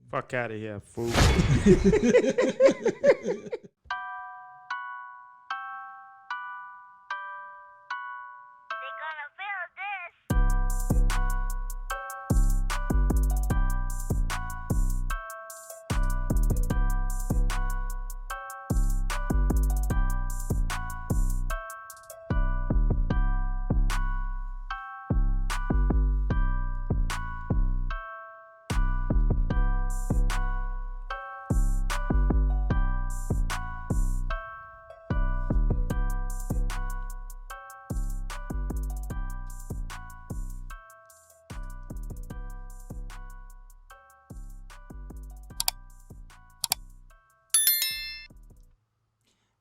Fuck out of here, fool.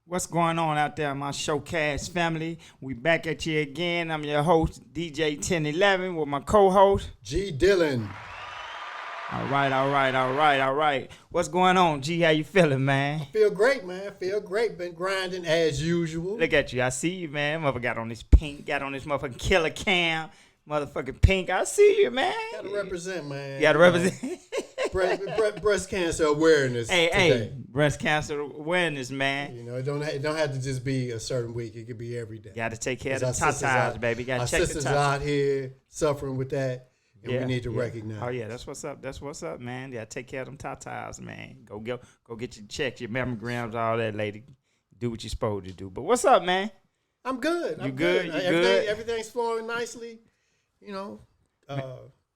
What's going on out there, my Showcast family? We back at you again. I'm your host, DJ 1011, with my co-host, G. Dillon. All right. What's going on, G? How you feeling, man? I feel great, man. Feel great. Been grinding as usual. Look at you. I see you, man. Motherfucker got on this pink, got on this motherfucking killer cam. Motherfucking pink. I see you, man. Gotta represent, man. Gotta represent. Breast cancer awareness. Hey, breast cancer awareness, man. You know, it don't have to just be a certain week. It could be every day. Got to take care of the tatas, baby. Got to check the tatas. Our sisters out here suffering with that, and we need to recognize. Oh yeah, that's what's up. That's what's up, man. Yeah, take care of them tatas, man. Go get your checks, your mammograms, all that, lady. Do what you're supposed to do. But what's up, man? I'm good. You good? Everything's flowing nicely. You know,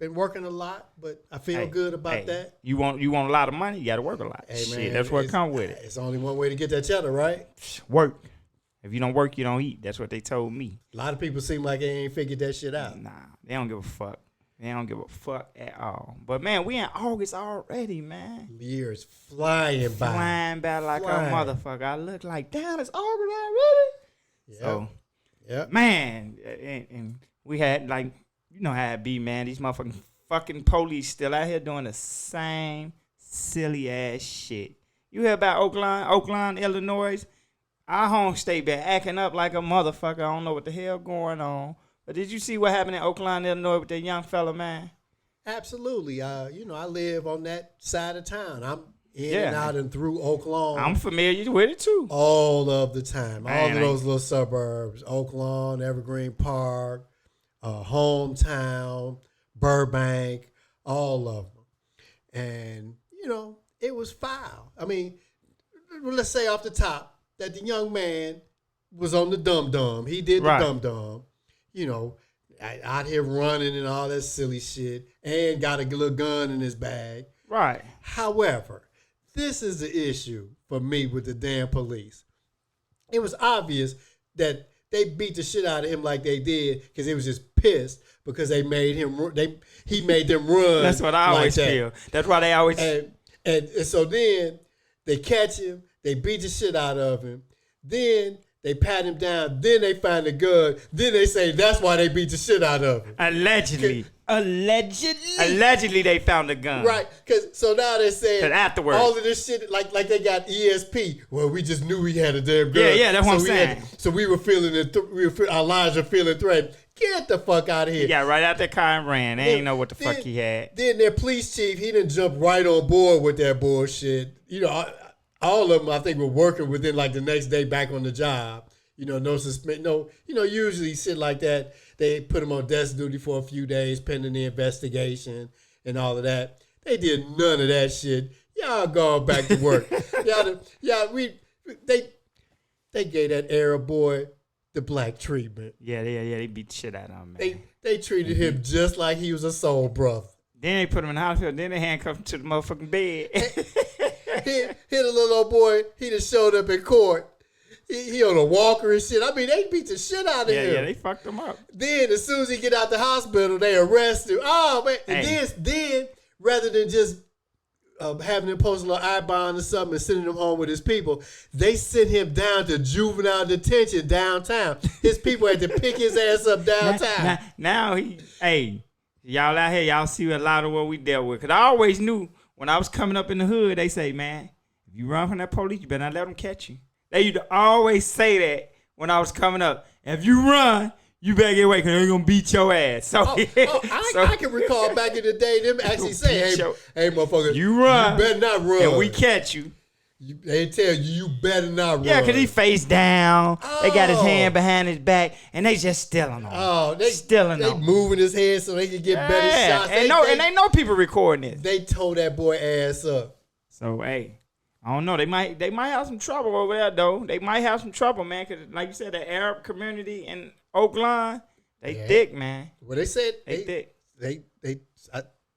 been working a lot, but I feel good about that. You want a lot of money? You got to work a lot. Hey, man, shit, that's what comes with it. It's only one way to get that cheddar, right? Work. If you don't work, you don't eat. That's what they told me. A lot of people seem like they ain't figured that shit out. Nah, they don't give a fuck. They don't give a fuck at all. But, man, we in August already, man. Years flying by. Flying by like a motherfucker. I look like, damn, it's August already? Yep. So, yep. Man, and we had, like, you know how it be, man. These motherfucking fucking police still out here doing the same silly-ass shit. You hear about Oakland, Illinois? Our home state been acting up like a motherfucker. I don't know what the hell going on. But did you see what happened in Oakland, Illinois with that young fella, man? Absolutely. You know, I live on that side of town. I'm in and out and through Oakland. I'm familiar with it, too. All of the time. Man, all of those little suburbs. Oakland, Evergreen Park, Hometown, Burbank, all of them. And, you know, it was foul. I mean, let's say off the top that the young man was on the dum-dum. He did the dum-dum. You know, out here running and all that silly shit, and got a little gun in his bag. Right. However, this is the issue for me with the damn police. It was obvious that they beat the shit out of him like they did because they was just pissed because they made him. He made them run. That's what I always feel. That's why they always. And so then they catch him. They beat the shit out of him. Then they pat him down. Then they find the gun. Then they say that's why they beat the shit out of him. Allegedly they found the gun. Right. So now they're saying afterwards, all of this shit like they got ESP. Well, we just knew he had a damn gun. Yeah, that's what I'm saying. So we were feeling it. Our lives are feeling threatened. Get the fuck out of here. He got right out that car and ran. They ain't know what the fuck he had. Then their police chief, he didn't jump right on board with that bullshit. You know, all of them, I think, were working within like the next day back on the job. You know, usually shit like that, they put them on desk duty for a few days pending the investigation and all of that. They did none of that shit. Y'all going back to work. They gave that Arab boy the black treatment. Yeah, they beat the shit out of him, man. They treated him just like he was a soul brother. Then they put him in the hospital. Then they handcuffed him to the motherfucking bed. Hit a little old boy. He just showed up in court. He on a walker and shit. I mean, they beat the shit out of him. Yeah, they fucked him up. Then as soon as he get out the hospital, they arrest him. Oh, man. And then rather than just having him post a little I bond or something and sending him home with his people, they sent him down to juvenile detention downtown. His people had to pick his ass up downtown. Now y'all out here, y'all see a lot of what we dealt with. Because I always knew when I was coming up in the hood, they say, man, if you run from that police, you better not let them catch you. They used to always say that when I was coming up. If you run, You better get away because they're going to beat your ass. So, I can recall back in the day them actually saying, hey, motherfucker, you run. You better not run. And we catch you. They tell you better not run. Yeah, because he face down. They got his hand behind his back, and they just stealing on him. They moving his head so they can get better shots. And they know people recording this. They tore that boy ass up. So, hey, I don't know. They might have some trouble over there, though. They might have some trouble, man, because like you said, the Arab community in Oakland, they thick, man. Well, they said they thick.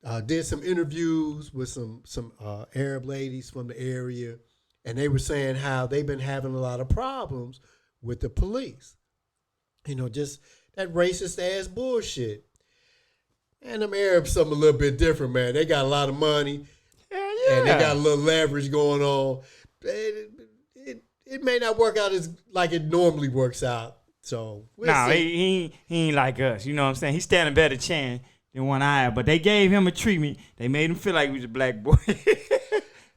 I did some interviews with some Arab ladies from the area, and they were saying how they've been having a lot of problems with the police. You know, just that racist ass bullshit. And them Arabs something a little bit different, man. They got a lot of money. Yeah. And they got a little leverage going on. It may not work out as like it normally works out. So we'll see. He ain't like us. You know what I'm saying? He's standing a better chance than one eye. But they gave him a treatment. They made him feel like he was a black boy.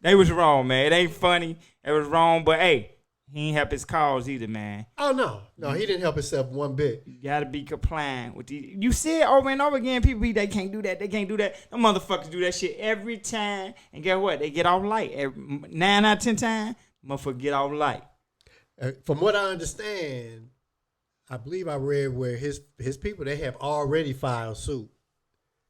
They was wrong, man. It ain't funny. It was wrong. But hey, he ain't help his cause either, man. Oh no, he didn't help himself one bit. You gotta be compliant with these. You see it over and over again. People be they can't do that. They can't do that. Them motherfuckers do that shit every time. And guess what? They get off light. 9 out of 10 times, motherfucker get off light. From what I understand, I believe I read where his people they have already filed suit.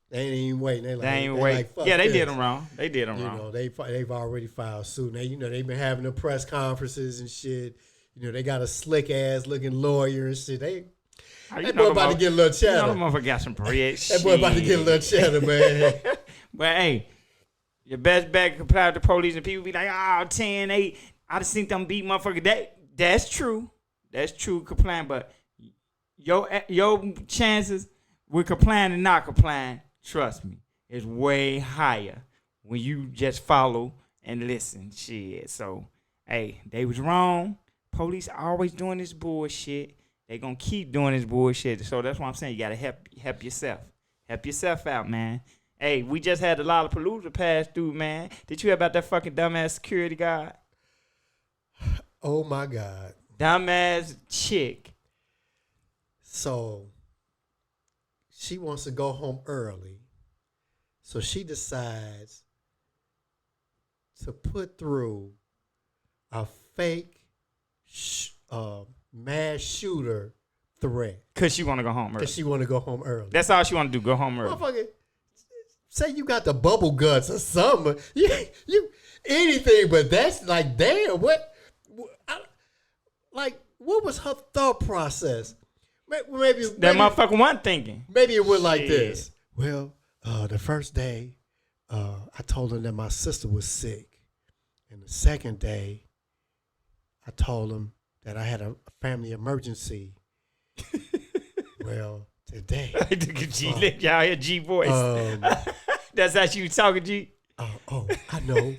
They ain't even waiting. They ain't waiting. Like, yeah, they did them wrong. They did them wrong. You know, they've already filed suit. Now, they've been having the press conferences and shit. You know, they got a slick ass looking lawyer and shit. That boy about to get a little cheddar. You know, the motherfucker got some bread. That boy about to get a little cheddar, man. But hey, your best bet to comply with the police and people be like, 10-8. I just think them beat motherfucker. That's true. That's true, complying. But your chances with complying and not complying, trust me, is way higher when you just follow and listen. Shit. So, hey, they was wrong. Police always doing this bullshit. They gonna keep doing this bullshit. So that's why I'm saying you gotta help yourself. Help yourself out, man. Hey, we just had a Lollapalooza pass through, man. Did you hear about that fucking dumbass security guard? Oh my God. Dumbass chick. So she wants to go home early. So she decides to put through a fake mass shooter threat. Because she want to go home early. That's all she want to do, go home early. Motherfucker, say you got the bubble guts or something. You anything but that's like, damn, what was her thought process? Maybe motherfucker wasn't thinking. Maybe it went like this. Well, the first day, I told him that my sister was sick. And the second day, I told him that I had a family emergency. Well, today. Y'all hear G voice. That's how she was talking, G. I know.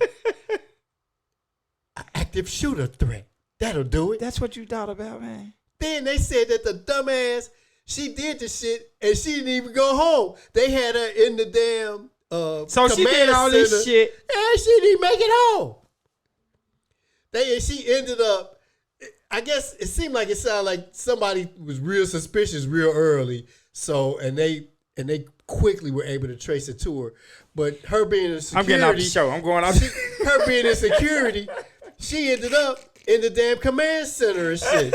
An active shooter threat. That'll do it. That's what you thought about, man. Then they said that the dumbass, she did the shit and she didn't even go home. They had her in the damn so she did all this shit. And she didn't make it home. She ended up, I guess it seemed like it sounded like somebody was real suspicious real early. So and they quickly were able to trace it to her. But her being in security. I'm getting off the show. I'm going off. Her being in security, she ended up in the damn command center and shit.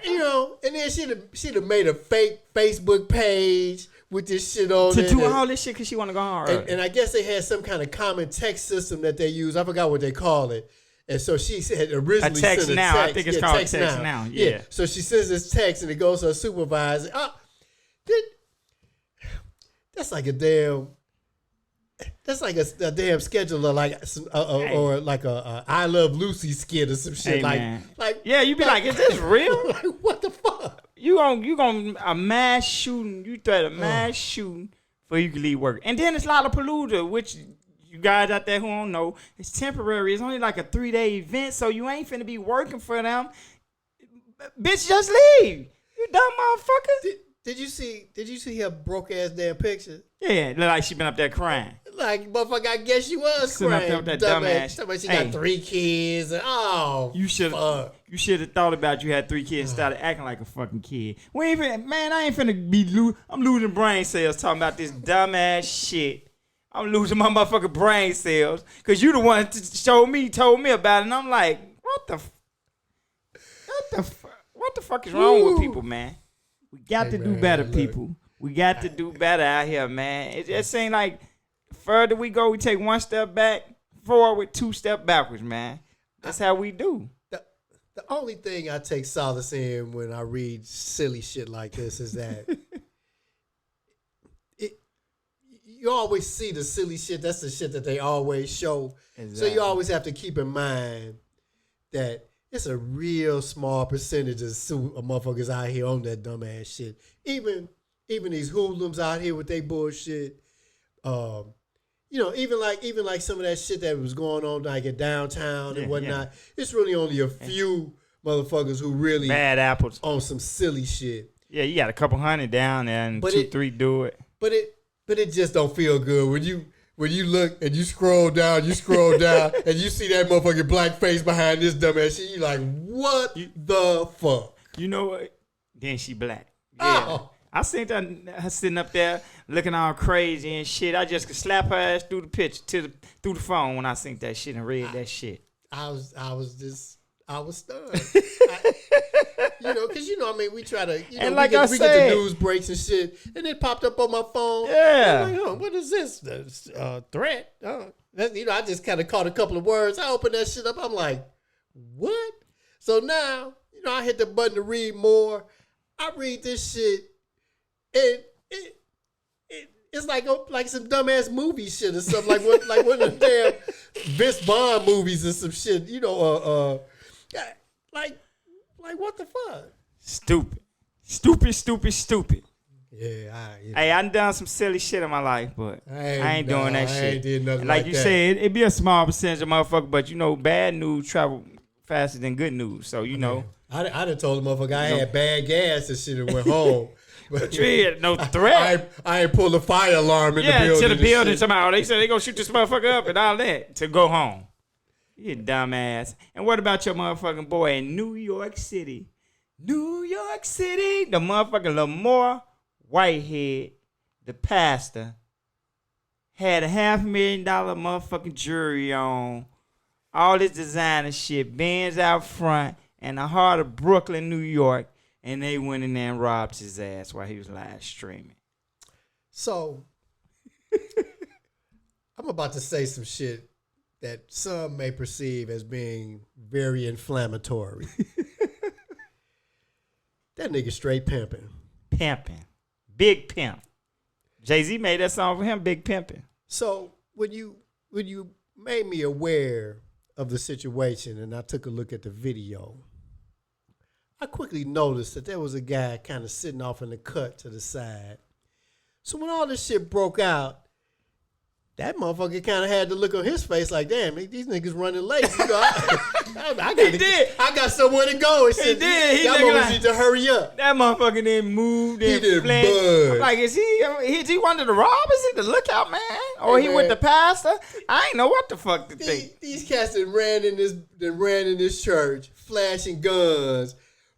You know, and then she'd have made a fake Facebook page with this shit on to do all this shit because she want to go home. And I guess they had some kind of common text system that they use. I forgot what they call it. And so she had originally sent a text. I think it's called text now. Yeah. So she sends this text and it goes to her supervisor. That's like a damn. That's like a damn scheduler, or like a I Love Lucy skit or some shit. Yeah, you be like, is this real? Like, what the fuck? You gonna a mass shooting? You threat a mass shooting before you can leave work, and then it's Lollapalooza, which you guys out there who don't know, it's temporary. It's only like a 3-day event, so you ain't finna be working for them. Bitch, just leave. You dumb motherfucker. Did you see her broke ass damn picture? Yeah, look like she been up there crying. Like, motherfucker, I guess you was Sitting up there with that dumbass. Somebody, she Hey. got 3 kids. Oh, You should have thought about you had 3 kids and started acting like a fucking kid. We ain't finna, man, I ain't finna be I'm losing brain cells talking about this dumbass shit. I'm losing my motherfucking brain cells because you the one told me about it, and I'm like, what the fuck is wrong with people, man? We got to do better, people. We got to do better out here, man. It just ain't like the further we go, we take 1 step back, forward, 2 steps backwards, man. That's how we do. The only thing I take solace in when I read silly shit like this is that you always see the silly shit. That's the shit that they always show. Exactly. So you always have to keep in mind that it's a real small percentage of motherfuckers out here on that dumbass shit. Even these hoodlums out here with their bullshit. Even like some of that shit that was going on like in downtown and whatnot. Yeah. It's really only a few motherfuckers who really bad apples on some silly shit. Yeah, you got a couple hundred down there and 2-3 do it. But it just don't feel good when you look and you scroll down, and you see that motherfucking black face behind this dumbass shit. You like, what the fuck? You know what? Then she black. Yeah. Oh. I seen her sitting up there looking all crazy and shit. I just could slap her ass through the picture through the phone when I seen that shit and read that shit. I was stunned. Because I mean, we try to, and like we get the news breaks and shit, and it popped up on my phone. Yeah. I'm like, what is this? Threat? I just kind of caught a couple of words. I opened that shit up. I'm like, what? So now, I hit the button to read more. I read this shit, and it's like some dumbass movie shit or something, like one of the damn Vince Bond movies or some shit, like what the fuck? Stupid. Yeah, Hey, I done some silly shit in my life, but I ain't doing that shit. I ain't did nothing like you that. Said, it be a small percentage of motherfuckers, but bad news travel faster than good news. So I done told the motherfucker I had bad gas and shit and went home. But you had no threat. I ain't pulled a fire alarm in the building. To the building somehow. They said they gonna shoot this motherfucker up and all that to go home. You dumbass. And what about your motherfucking boy in New York City? The motherfucking Lamar Whitehead, the pastor, had a $500,000 motherfucking jewelry on, all this designer shit, Benz out front, in the heart of Brooklyn, New York, and they went in there and robbed his ass while he was live streaming. So, I'm about to say some shit that some may perceive as being very inflammatory. That nigga straight pimping. Pimping. Big pimp. Jay-Z made that song for him, Big Pimping. So when you made me aware of the situation and I took a look at the video, I quickly noticed that there was a guy kind of sitting off in the cut to the side. So when all this shit broke out, that motherfucker kind of had the look on his face like, damn, these niggas running late. I got somewhere to go. And shit. He did. Y'all motherfuckers need to hurry up. That motherfucker didn't move. He didn't budge. I'm like, is he one of the robbers? Is he the lookout man? Or he with the pastor? I ain't know what the fuck to think. These cats that ran in this church, flashing guns.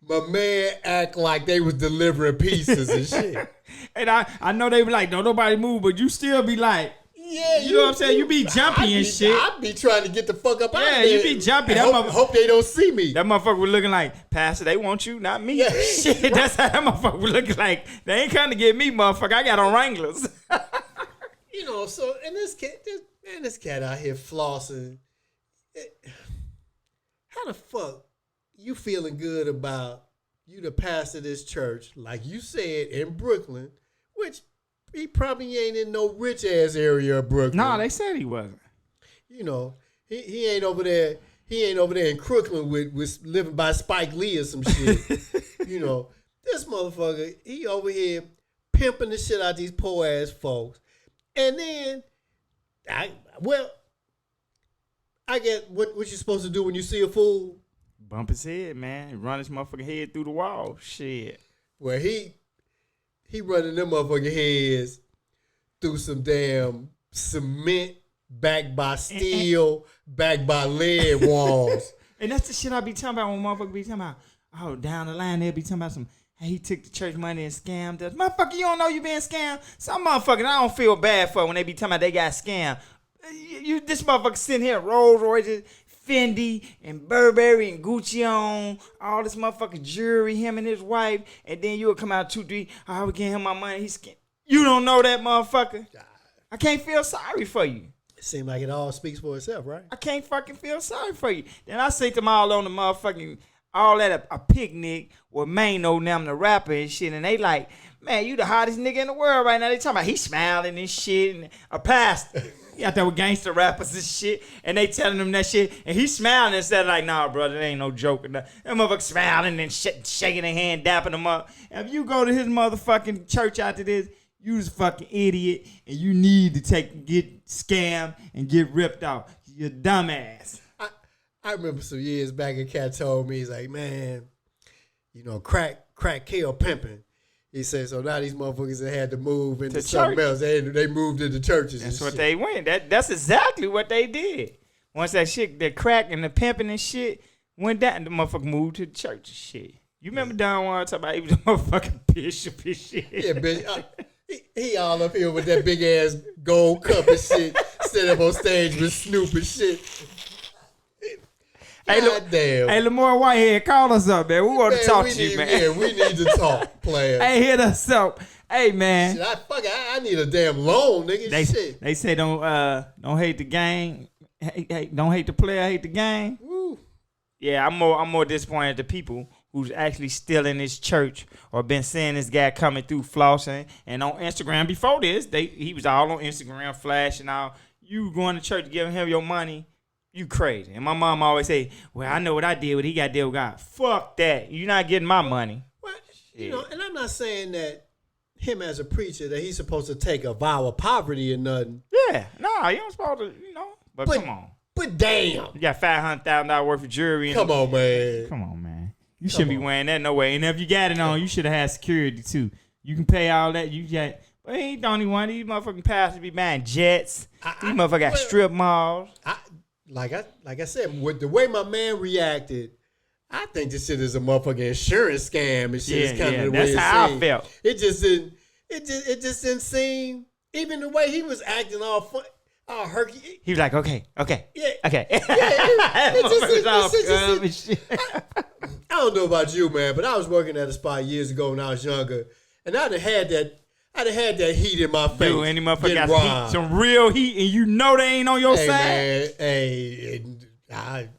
My man act like they was delivering pizzas and shit. And I know they be like, don't nobody move, but you still be like, yeah, you know what I'm saying? You be jumpy and shit. I be trying to get the fuck up out of there. Yeah, you be jumpy. Hope they don't see me. That motherfucker was looking like, Pastor, they want you, not me. Yeah. Shit, that's how that motherfucker was looking like. They ain't coming to get me, motherfucker. I got on Wranglers. So, and this cat out here flossing. How the fuck you feeling good about you the pastor of this church, like you said, in Brooklyn, which he probably ain't in no rich ass area of Brooklyn. No, they said he wasn't. He ain't over there. He ain't over there in Crooklyn with living by Spike Lee or some shit. This motherfucker, he over here pimping the shit out these poor ass folks. And then, I get what you supposed to do when you see a fool. Bump his head, man. Run his motherfucking head through the wall. Shit. Well, he running them motherfucking heads through some damn cement, backed by steel, backed by lead walls. And that's the shit I be talking about when motherfuckers be talking about, oh, down the line, they'll be talking about some, hey, he took the church money and scammed us. Motherfucker, you don't know you being scammed? Some motherfuckers I don't feel bad for when they be talking about they got scammed. This motherfucker sitting here, Rolls Royces, Fendi, and Burberry, and Gucci on, all this motherfucking jewelry, him and his wife, and then you'll come out 2-3, I would give him my money, he's scammed. You don't know that motherfucker? I can't feel sorry for you. It seems like it all speaks for itself, right? I can't fucking feel sorry for you. Then I say to them all on the motherfucking, all at a picnic with Mano and them, the rapper and shit, and they like, man, you the hottest nigga in the world right now. They talking about he smiling and shit, and a pastor. He out there with gangster rappers and shit, and they telling him that shit, and he smiling instead of like, nah, brother, it ain't no joke. That motherfucker smiling and shaking their hand, dapping them up. And if you go to his motherfucking church after this, you was a fucking idiot, and you need to get scammed and get ripped off. You dumbass. I remember some years back, a cat told me, he's like, man, you know, crack kill pimping. He said, so now these motherfuckers that had to move into something else. They moved into churches. That's what they went. That's exactly what they did. Once that shit, the crack and the pimping and shit went down, the motherfucker moved to the church and shit. You remember Don Juan talking about he was a motherfucking bishop and shit? Yeah, bitch. He all up here with that big ass gold cup and shit, stand up on stage with Snoop and shit. God damn. Hey, Lamar Whitehead, call us up, man. We want to talk to you, man. Yeah, we need to talk, player. Hey, hit us up. Hey, man. Shit, I need a damn loan, nigga. Shit. They say don't hate the game. Hey, don't hate the player, hate the game. Woo. Yeah, I'm more disappointed at the people who's actually still in this church or been seeing this guy coming through flossing and on Instagram. Before this, he was all on Instagram flashing out. You going to church giving him your money, you crazy. And my mom always say, well, I know what I did, what he got to deal with God. Fuck that. You're not getting my money. Well, you know, and I'm not saying that him as a preacher that he's supposed to take a vow of poverty or nothing. Yeah. No, you don't supposed to, but come on. But damn. You got $500,000 worth of jewelry. Come on, man. Come on, man. You shouldn't be wearing that no way. And if you got it on, you should have had security too. You can pay all that. But he ain't the only one. These motherfucking pastors be buying jets. These motherfuckers got strip malls. Like I said, with the way my man reacted, I think this shit is a motherfucking insurance scam and shit. It's kind of the way that's how I felt. It just didn't seem. Even the way he was acting all fun. Oh, herky. He was like, okay. Yeah. Okay. Yeah. I don't know about you, man, but I was working at a spot years ago when I was younger, and I'd have had that heat in my face. Dude, any motherfucker got some real heat, and they ain't on your side. Man,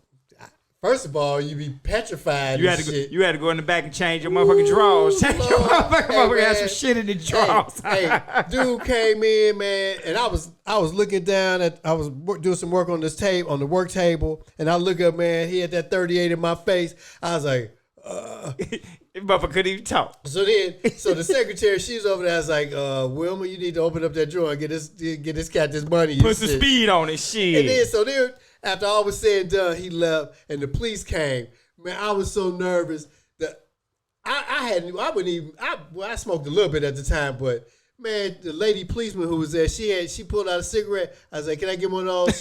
first of all, you be petrified. You had to go in the back and change your motherfucking drawers. Change your motherfucker had some shit in the drawers. Dude came in, man, and I was looking down I was doing some work on this tape on the work table, and I look up, man, he had that 38 in my face. I was like, motherfucker couldn't even talk. So the secretary, she's over there. I was like, Wilma, you need to open up that drawer and get this cat this money. Put some speed on it, shit. And then after all was said and done, he left, and the police came. Man, I was so nervous that I smoked a little bit at the time, but man, the lady policeman who was there, she pulled out a cigarette. I was like, can I get one of those?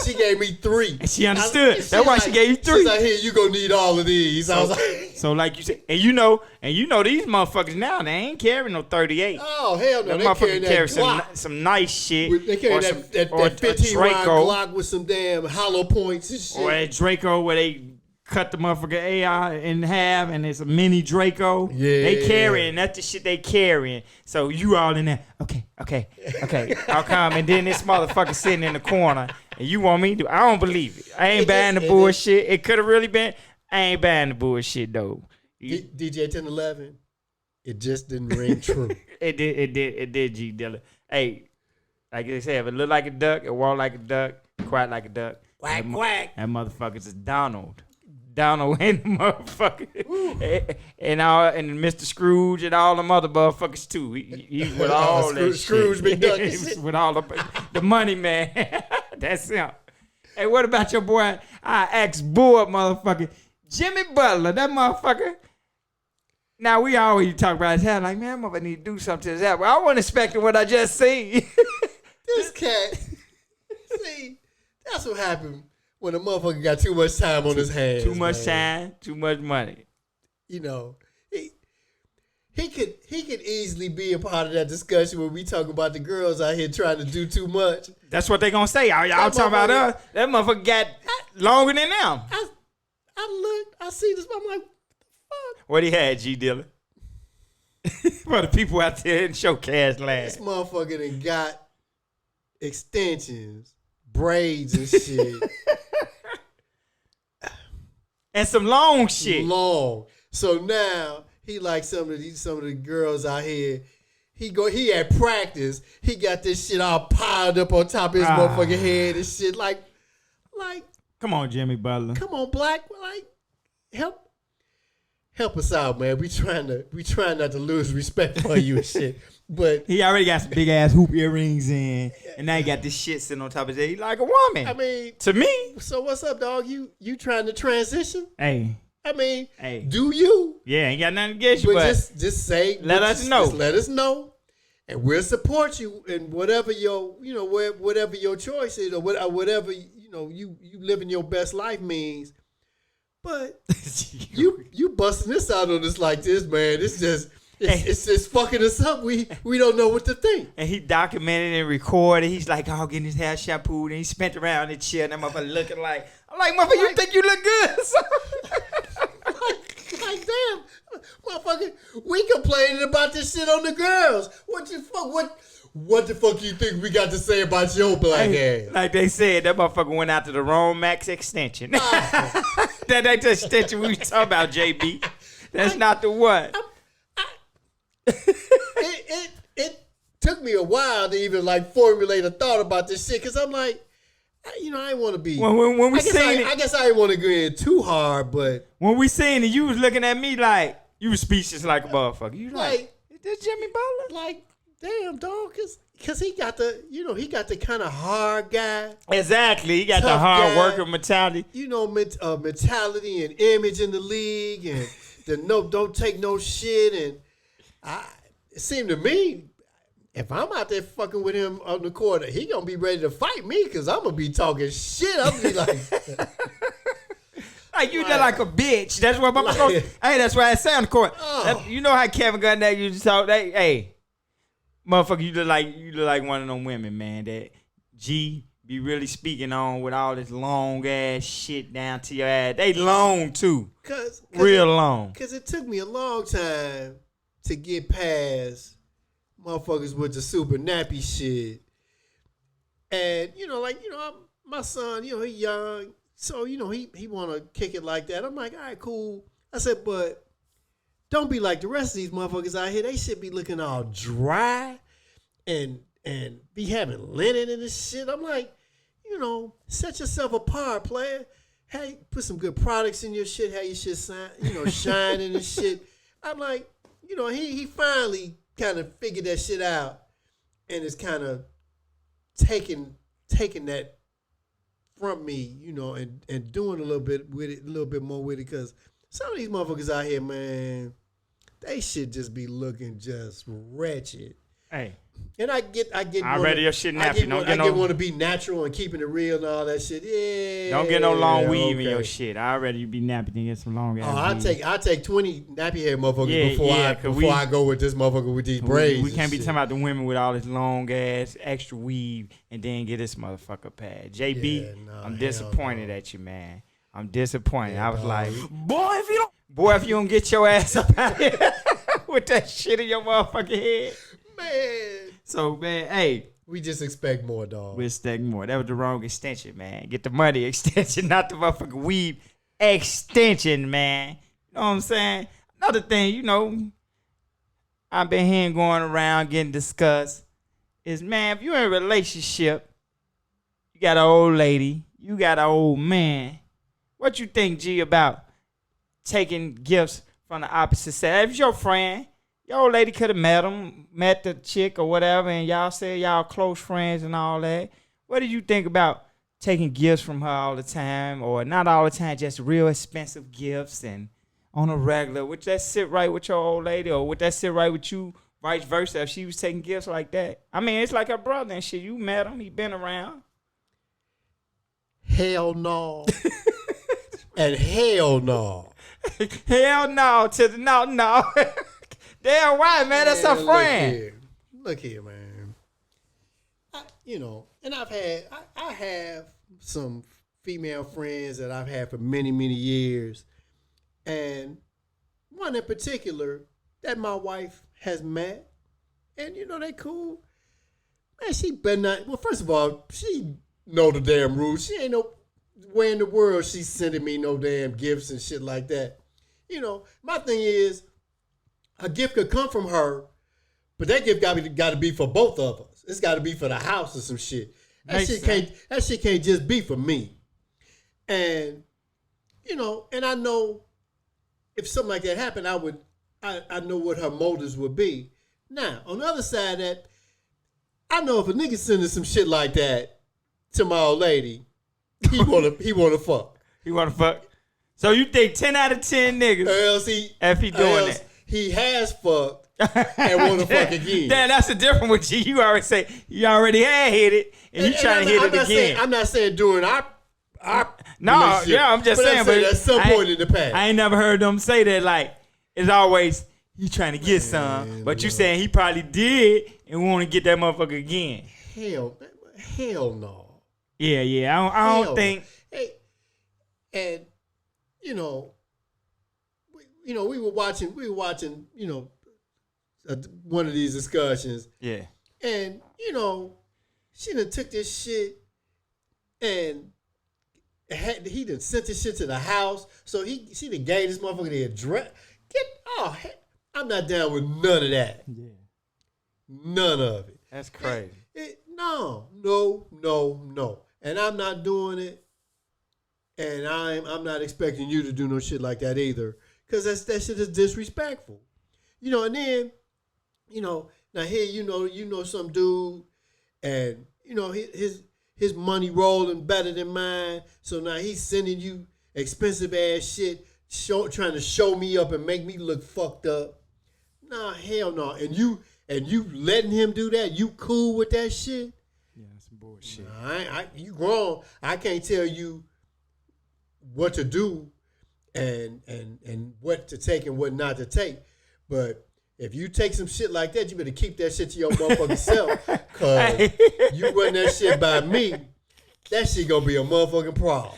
She gave me 3. And she understood. That's why she gave you 3. She's like, here, you gonna need all of these. I was like, so like you said, and you know these motherfuckers now, they ain't carrying no 38. Oh, hell no. They motherfuckers carry some nice shit. They carry that 15 round Glock with some damn hollow points and shit. Or that Draco where they cut the motherfucker AR in half and it's a mini Draco. Yeah. They carrying. That's the shit they carrying. So you all in there. Okay. I'll come. And then this motherfucker sitting in the corner and you want me to? I don't believe it. I ain't buying the bullshit. It could have really been. I ain't buying the bullshit though. DJ 1011. It just didn't ring true. It did, G Dilla. Hey, like they say, if it look like a duck, it walk like a duck, quack like a duck. Quack, quack. That motherfucker's is Donald and the motherfucker. and Mr. Scrooge and all them other motherfuckers too. He with all that Scrooge shit. McDuck. With all the money, man. That's him. Hey, what about your boy, our ex-board motherfucker, Jimmy Butler, that motherfucker? Now, we always talk about his hair like, man, motherfucker need to do something to his hair. But I wasn't expecting what I just seen. This cat. See, that's what happened when a motherfucker got too much time on his hands. Too much time, too much money. You know, he could easily be a part of that discussion when we talk about the girls out here trying to do too much. That's what they gonna say. Y'all talking about us? That motherfucker got longer than them. I see this. I'm like, what the fuck? What he had, G Dilla? For the people out there in Showcast land. This motherfucker done got extensions, braids and shit. And some long shit. Long. So now he like some of the girls out here. He at practice. He got this shit all piled up on top of his motherfucking head and shit. Like, come on, Jimmy Butler. Come on, Black. Like, help us out, man. We trying not to lose respect for you and shit. But he already got some big ass hoop earrings in, and now he got this shit sitting on top of his head. He like a woman. I mean, to me. So what's up, dog? You trying to transition? Hey. I mean, do you? Yeah, ain't got nothing against you, but just say, let us know. Just let us know, and we'll support you in whatever whatever your choice is, or whatever you living your best life means. But you busting this out on us like this, man. It's just fucking us up. We don't know what to think. And he documented and recorded. He's like, getting his hair shampooed, and he spent around the chair, and that motherfucker looking like, I'm like, motherfucker, you think you look good? like damn, motherfucker, we complaining about this shit on the girls. What the fuck you think we got to say about your black ass? Like they said, that motherfucker went out to the wrong max extension. That ain't the extension we talking about, JB. That's not the one. It took me a while to even like formulate a thought about this shit, because I'm like, I didn't want to be. When we seen it, I guess I didn't want to go in too hard, but when we seen it, you was looking at me like you was speechless like a motherfucker. You like, is this Jimmy Butler? Like, damn, dog, because he got the kind of hard guy. Exactly, he got the hard worker mentality. Mentality and image in the league, and don't take no shit. And it seemed to me, if I'm out there fucking with him on the court, he gonna be ready to fight me, because I'm gonna be talking shit. I'm gonna be like, like you just like a bitch. That's what hey, that's what I say on the court. You know how Kevin Garnett used to talk. Hey, motherfucker, you look like one of them women, man. That G be really speaking on with all this long ass shit down to your ass. They long too, real long. Because it took me a long time to get past motherfuckers with the super nappy shit. And, my son, he young, so, he want to kick it like that. I'm like, all right, cool. I said, but don't be like the rest of these motherfuckers out here. They should be looking all dry and be having linen and this shit. I'm like, set yourself apart, player. Hey, put some good products in your shit, have your shit shining and shit. I'm like, he finally kind of figured that shit out, and is kind of taking that from me, and doing a little bit more with it, because some of these motherfuckers out here, man, they should just be looking just wretched. Hey. And I get. Already your shit nappy. I want to be natural and keeping it real and all that shit. Yeah. Don't get no long weave in your shit. I already be nappy and get some long ass. I take 20 nappy hair motherfuckers before I go with this motherfucker with these braids. We can't be talking about the women with all this long ass extra weave and then get this motherfucker pad. JB, I'm disappointed at you, man. I'm disappointed. Yeah, I was like, boy, if you don't get your ass up out here with that shit in your motherfucking head, man. So, man, hey. We just expect more, dog. We expect more. That was the wrong extension, man. Get the money extension, not the motherfucking weave extension, man. You know what I'm saying? Another thing, I've been hearing going around getting discussed is, man, if you're in a relationship, you got an old lady, you got an old man, what you think, G, about taking gifts from the opposite sex? If it's your friend, your old lady could have met the chick or whatever, and y'all said y'all close friends and all that. What did you think about taking gifts from her all the time, or not all the time, just real expensive gifts and on a regular? Would that sit right with your old lady, or would that sit right with you vice versa, if she was taking gifts like that. I mean, it's like her brother and shit. You met him, he been around. Hell no. And hell no. Hell no to the no. Damn right, man. That's her friend. Look here, man. And I have some female friends that I've had for many, many years. And one in particular that my wife has met. And, they cool. Man, she better not. Well, first of all, she know the damn rules. She ain't no where in the world she's sending me no damn gifts and shit like that. My thing is, a gift could come from her, but that gift got to be for both of us. It's got to be for the house or some shit. That shit can't just be for me. And and I know if something like that happened, I know what her motives would be. Now, on the other side of that, I know if a nigga sending some shit like that to my old lady, he wanna fuck. He wanna fuck. So you think 10 out of 10 niggas if he doing that? He has fucked and wanna fuck again. That's the difference with you. You already say you already had hit it and you trying to hit it again. I'm not saying doing our no, yeah, I'm just saying, but at some point in the past. I ain't never heard them say that. Like, it's always he trying to get some, but you saying he probably did and want to get that motherfucker again. Hell no. Yeah. I don't think. Hey, and we were watching, one of these discussions. Yeah. And she done took this shit and he done sent this shit to the house. So she done gave this motherfucker the address. I'm not down with none of that. Yeah. None of it. That's crazy. No. And I'm not doing it. And I'm not expecting you to do no shit like that either. Because that shit is disrespectful. And then, now here you know some dude and his money rolling better than mine. So now he's sending you expensive ass shit, trying to show me up and make me look fucked up. Nah, hell no. And you letting him do that? You cool with that shit? Yeah, that's some bullshit. Nah, you grown. I can't tell you what to do and what to take and what not to take. But if you take some shit like that, you better keep that shit to your motherfucking self. Cause you run that shit by me, that shit gonna be a motherfucking problem.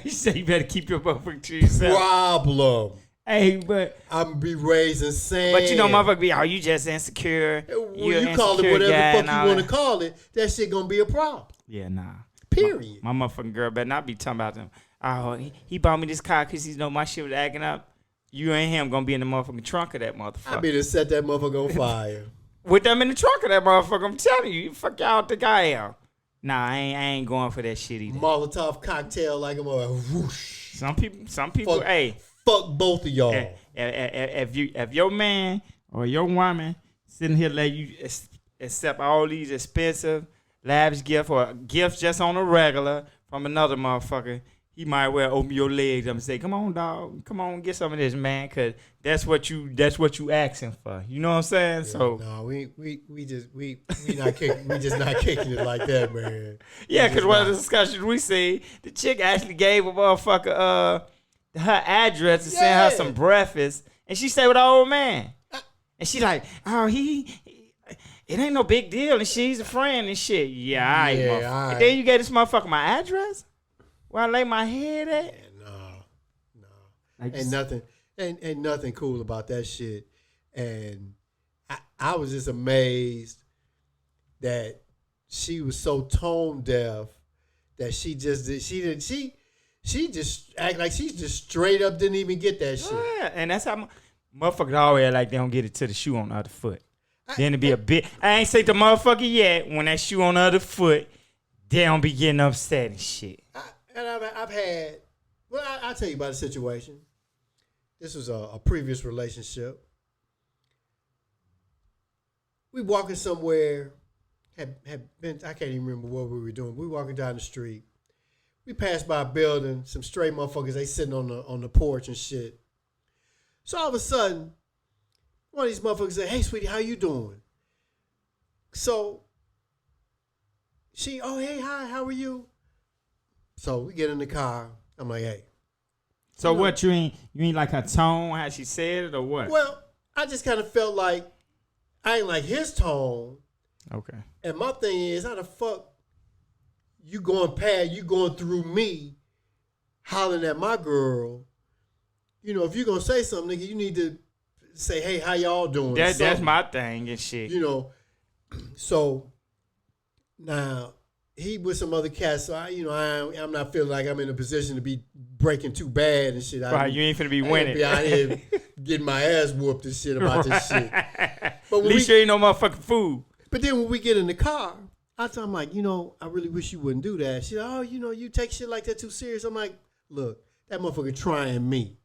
You say you better keep your motherfucker to yourself. Problem. Hey, but I'm gonna be raising sand. But motherfucker be, you just insecure. You call it whatever the fuck you want to call it. That shit gonna be a problem. Yeah, nah. Period. My motherfucking girl better not be talking about them. Oh, he bought me this car because he know my shit was acting up. You and him gonna be in the motherfucking trunk of that motherfucker. I be to set that motherfucker on fire. With them in the trunk of that motherfucker, I'm telling you. Fuck y'all think I am. Nah, I ain't going for that shit either. Molotov cocktail like a motherfucker. Whoosh. Some people, fuck both of y'all. If your man or your woman sitting here let you accept all these expensive lavish gifts or gifts just on a regular from another motherfucker, he might well open your legs up and say, "Come on, dog. Come on, get some of this, man, cause that's what you asking for." You know what I'm saying? Yeah, so no, we just not kicking. We just not kicking it like that, man. Yeah, cause one of the discussions we see, the chick actually gave a motherfucker her address to send her some breakfast, and she stayed with her old man, and she like, "Oh, it ain't no big deal, and she's a friend and shit." Yeah, all right, motherfucker. All right. And then you gave this motherfucker my address. Where I lay my head at? No. Ain't nothing cool about that shit. And I was just amazed that she was so tone deaf that she just act like she just straight up didn't even get that shit. Yeah, and that's how motherfuckers always like they don't get it to the shoe on the other foot. Then it be a bit. I ain't say the motherfucker yet. When that shoe on the other foot, they don't be getting upset and shit. And I've had, well, I'll tell you about a situation. This was a previous relationship. We walking somewhere, had been, I can't even remember what we were doing. We walking down the street. We passed by a building, some stray motherfuckers, they sitting on the porch and shit. So all of a sudden, one of these motherfuckers say, "Hey, sweetie, how you doing?" So she, "Oh, hey, hi, how are you?" So we get in the car. I'm like, "Hey." So what, you ain't like her tone, how she said it, or what? Well, I just kind of felt like I ain't like his tone. Okay. And my thing is, how the fuck you going through me, hollering at my girl? You know, if you're gonna say something, nigga, you need to say, "Hey, how y'all doing?" That's my thing and shit. You know, so now he with some other cats, so I'm not feeling like I'm in a position to be breaking too bad and shit. Right, you ain't finna be winning. Be out here getting my ass whooped and shit about this shit. But at least you ain't no motherfucking fool. But then when we get in the car, I'm like, I really wish you wouldn't do that. She's like, "Oh, you take shit like that too serious." I'm like, "Look, that motherfucker trying me.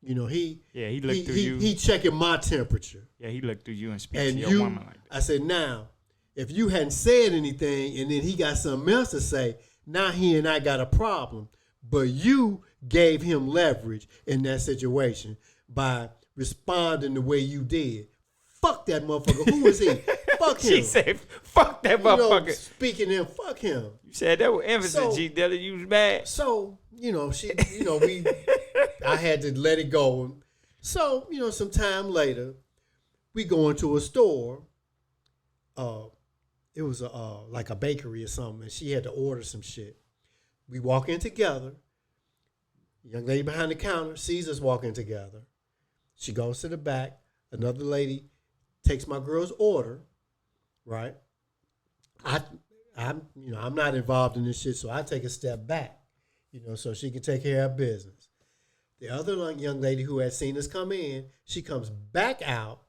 He looked through you. He checking my temperature. Yeah, he looked through you and speak to your woman like that." I said, "Now, if you hadn't said anything and then he got something else to say, now he and I got a problem. But you gave him leverage in that situation by responding the way you did. Fuck that motherfucker. Who is he? Fuck him." She said, "Fuck that motherfucker." Speaking to him, fuck him. You said that with emphasis, G Dilla. You was bad. So, I had to let it go. So, some time later, we go into a store. It was like a bakery or something, and she had to order some shit. We walk in together. Young lady behind the counter sees us walking together. She goes to the back. Another lady takes my girl's order, right? I'm not involved in this shit, so I take a step back, so she can take care of business. The other young lady who had seen us come in, she comes back out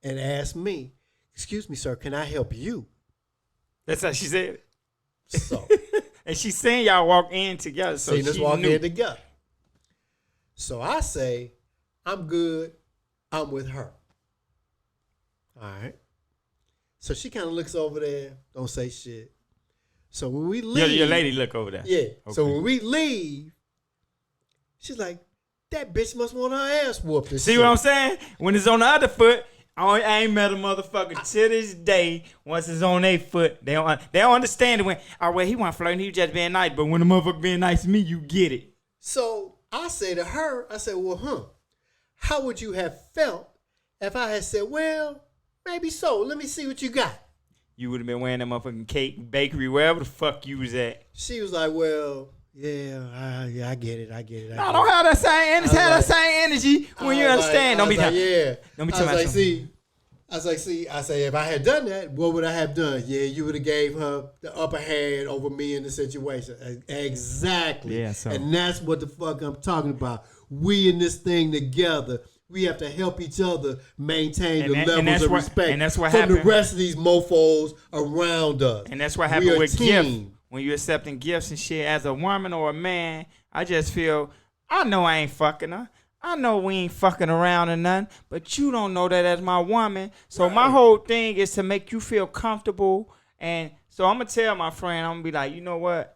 and asks me, "Excuse me, sir, can I help you?" That's how she said it. So, and she seen y'all walk in together, so seen us she walk knew. in together. So I say, "I'm good. I'm with her." All right. So she kind of looks over there, don't say shit. So when we leave, your lady look over there. Yeah. Okay. So when we leave, she's like, "That bitch must want her ass whooped." See what I'm saying? When it's on the other foot, I ain't met a motherfucker to this day. Once it's on their foot, they don't understand it. When he wasn't flirting, he was just being nice. But when the motherfucker being nice to me, you get it. So I say to her, "Well, how would you have felt if I had said, 'Well, maybe so. Let me see what you got'?" You would have been wearing that motherfucking cake, bakery, wherever the fuck you was at. She was like, "Well, yeah, I get it. No, don't have that same energy. Have that same energy when you understand. Don't be like, yeah. Don't be telling me. I say, if I had done that, what would I have done? Yeah, you would have gave her the upper hand over me in the situation. Exactly. Yeah, so. And that's what the fuck I'm talking about. We in this thing together. We have to help each other maintain the levels of respect and that's what from happened. The rest of these mofos around us. And that's what happened with gifts. When you're accepting gifts and shit as a woman or a man, I just feel, I know I ain't fucking her. I know we ain't fucking around or nothing, but you don't know that as my woman. So right. My whole thing is to make you feel comfortable. And so I'm going to tell my friend, I'm going to be like, you know what?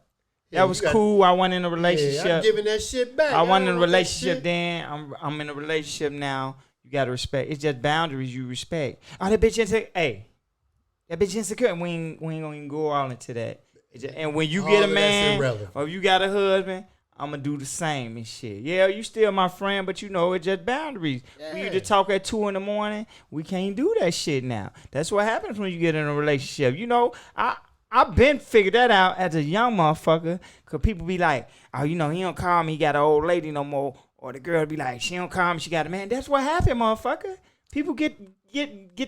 That was cool. I wasn't in a relationship. Yeah, I'm giving that shit back. I wasn't in a relationship then. I'm in a relationship now. You got to respect. It's just boundaries you respect. Oh, that bitch insecure. Hey, that bitch insecure. We ain't going to go all into that. And when you get a man or you got a husband, I'm going to do the same and shit. Yeah, you still my friend, but it's just boundaries. Yeah. We used to talk at 2 a.m. We can't do that shit now. That's what happens when you get in a relationship. I've been figured that out as a young motherfucker, because people be like, oh, he don't call me, he got an old lady no more. Or the girl be like, she don't call me, she got a man. That's what happened, motherfucker. People get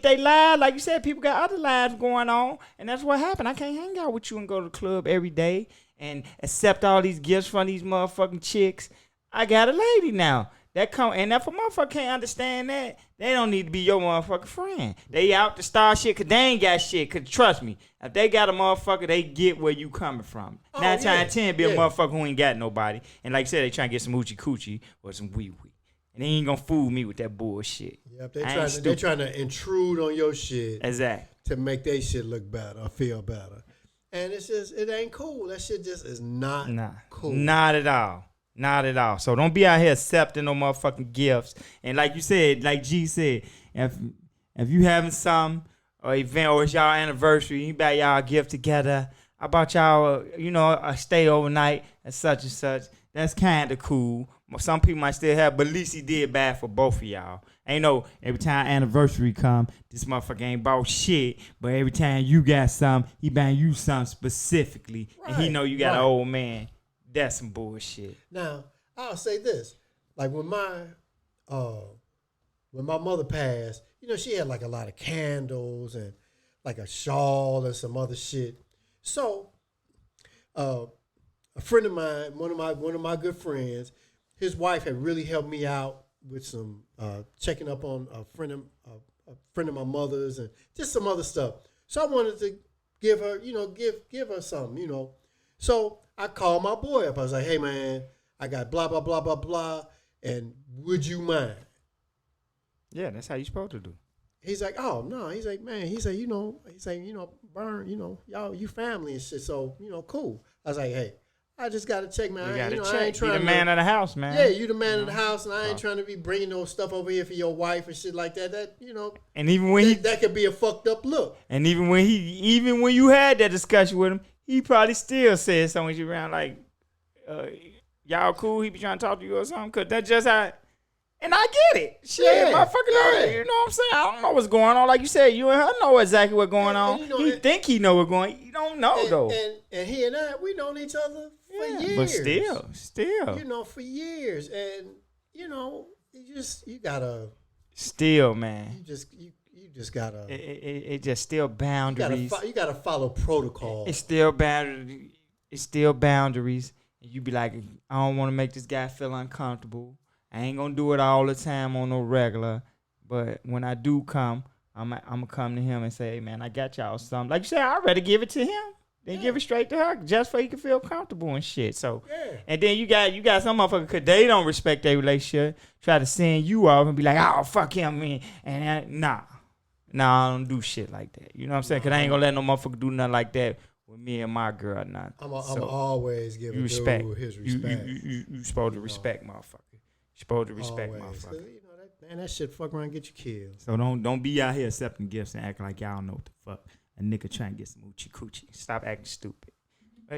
their lives, like you said, people got other lives going on, and that's what happened. I can't hang out with you and go to the club every day and accept all these gifts from these motherfucking chicks. I got a lady now. And if a motherfucker can't understand that, they don't need to be your motherfucking friend. They out to start shit because they ain't got shit. Because trust me, if they got a motherfucker, they get where you coming from. 9 times out of 10 be a motherfucker who ain't got nobody. And like I said, they trying to get some hoochie coochie or some wee wee. And they ain't gonna fool me with that bullshit. Yep, they trying to intrude on your shit. Exactly. To make their shit look better or feel better. And it's just, it ain't cool. That shit just is not cool. Not at all. Not at all. So don't be out here accepting no motherfucking gifts. And like you said, like G said, if you having some or event or it's y'all anniversary, you buy y'all a gift together. How about y'all, a stay overnight and such. That's kind of cool. Some people might still have, but at least he did bad for both of y'all. Ain't no every time anniversary come, this motherfucker ain't bought shit. But every time you got something, he buying you something specifically, and he know you got an old man. That's some bullshit. Now, I'll say this. Like when my mother passed, she had like a lot of candles and like a shawl and some other shit. So, a friend of mine, one of my good friends, his wife had really helped me out with some checking up on a friend of my mother's and just some other stuff. So I wanted to give her, give her something, So I called my boy up. I was like, hey, man, I got blah, blah, blah, blah, blah, and would you mind? Yeah, that's how you supposed to do. He's like, oh, no. He's like, man, Burn, y'all, you family and shit, so, cool. I was like, hey, I just got to check, man. You got to check. I ain't trying you the man of the house, man. Yeah, you the man of the house, and I ain't trying to be bringing no stuff over here for your wife and shit like that. That, And even when that could be a fucked up look. And even when you had that discussion with him, he probably still said something with you around like, y'all cool? He be trying to talk to you or something? Because that's just how. And I get it. Shit, motherfucker, you know what I'm saying? I don't know what's going on. Like you said, you and her know exactly what's going on. He think he know what's going on. You don't know, though. And he and I, we known each other for years. But still. For years. And, you gotta. Still, man. You just gotta. It just still boundaries. You gotta follow protocol. It's still boundaries. And you be like, I don't want to make this guy feel uncomfortable. I ain't gonna do it all the time on no regular, but when I do come, I'm gonna come to him and say, hey, man, I got y'all something. Like you said, I'd rather give it to him than give it straight to her, just so he can feel comfortable and shit. So, and then you got some motherfuckers, cause they don't respect their relationship, try to send you off and be like, oh, fuck him, man. And nah, I don't do shit like that. You know what I'm saying? Cause I ain't gonna let no motherfucker do nothing like that with me and my girl or nothing. I'm always give his respect. You supposed to respect motherfucker. You're supposed to respect motherfucker. That shit fuck around and get you killed. So don't be out here accepting gifts and acting like y'all know what the fuck. A nigga trying to get some oochie coochie. Stop acting stupid.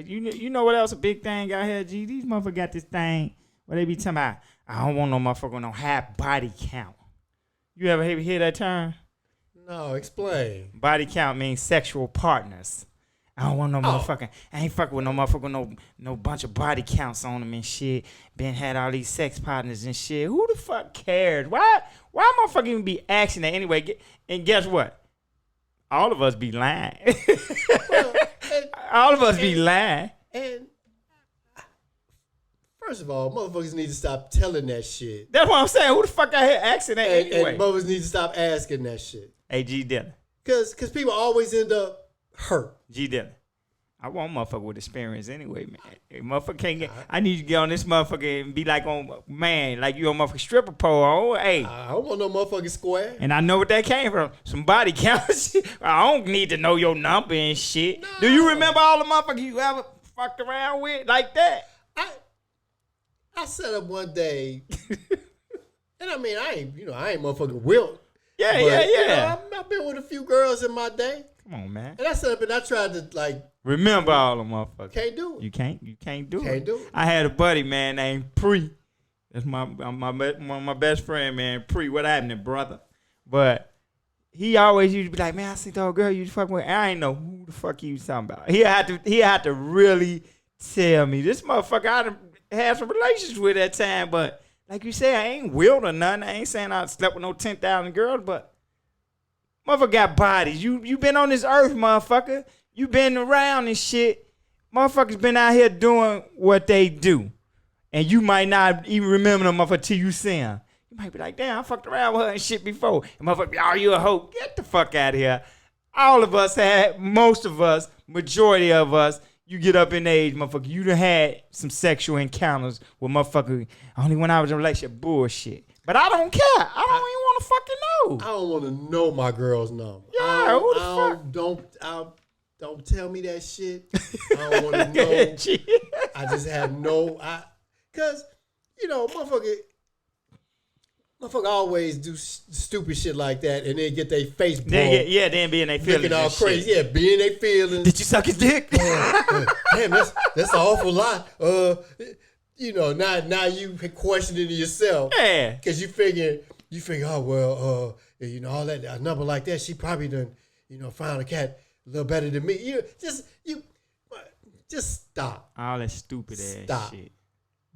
You know what else a big thing out here, G? These motherfuckers got this thing where they be talking about, I don't want no motherfucker with no high body count. You ever hear that term? No, explain. Body count means sexual partners. I don't want no motherfucking. I ain't fucking with no motherfucker, no bunch of body counts on them and shit. Been had all these sex partners and shit. Who the fuck cares? Why motherfucker even be asking that anyway? And guess what? All of us be lying. All of us be lying. And first of all, motherfuckers need to stop telling that shit. That's what I'm saying. Who the fuck out here asking that anyway? And motherfuckers need to stop asking that shit. Hey, G Dillon. Because people always end up hurt. G Dillon. I want motherfucker with experience anyway, man. If motherfucker can't get, I need you to get on this motherfucker and be like like you on motherfucking stripper pole. Oh, hey. I don't want no motherfucking square. And I know what that came from. Some body count shit. I don't need to know your number and shit. No. Do you remember all the motherfuckers you ever fucked around with like that? I set up one day, and I mean, I ain't motherfucking Wilt. Yeah. I've been with a few girls in my day. Come on, man. And I set up and I tried to remember all the motherfuckers. Can't do it. You can't do it. Can't do it. I had a buddy, man, named Pre. That's one of my best friend, man. Pre, what happened, brother? But he always used to be like, man, I see the old girl you fucking with. I ain't know who the fuck he was talking about. He had to really tell me. This motherfucker I done had some relations with that time, but like you say, I ain't willed or nothing. I ain't saying I slept with no 10,000 girls, but motherfucker got bodies. You been on this earth, motherfucker. You been around and shit. Motherfuckers been out here doing what they do. And you might not even remember them motherfucker till you see them. You might be like, damn, I fucked around with her and shit before. And motherfucker be, oh, you a hoe. Get the fuck out of here. All of us most of us, majority of us, you get up in age, motherfucker, you done had some sexual encounters with motherfucker only when I was in a relationship. Bullshit. But I don't care. I don't even want to fucking know. I don't want to know my girl's number. Yeah, who the fuck? Don't tell me that shit. I don't want to know. I just have Cause motherfucker always do stupid shit like that, and then get their face broke. Then be in their feelings. Looking all crazy. Yeah, be in their feelings. Did you suck his dick? Damn, that's an awful lot. Now you questioning yourself. Yeah. Because you figure, oh well, all that a number like that, she probably done, found a cat a little better than me. Just stop. All that stupid ass shit.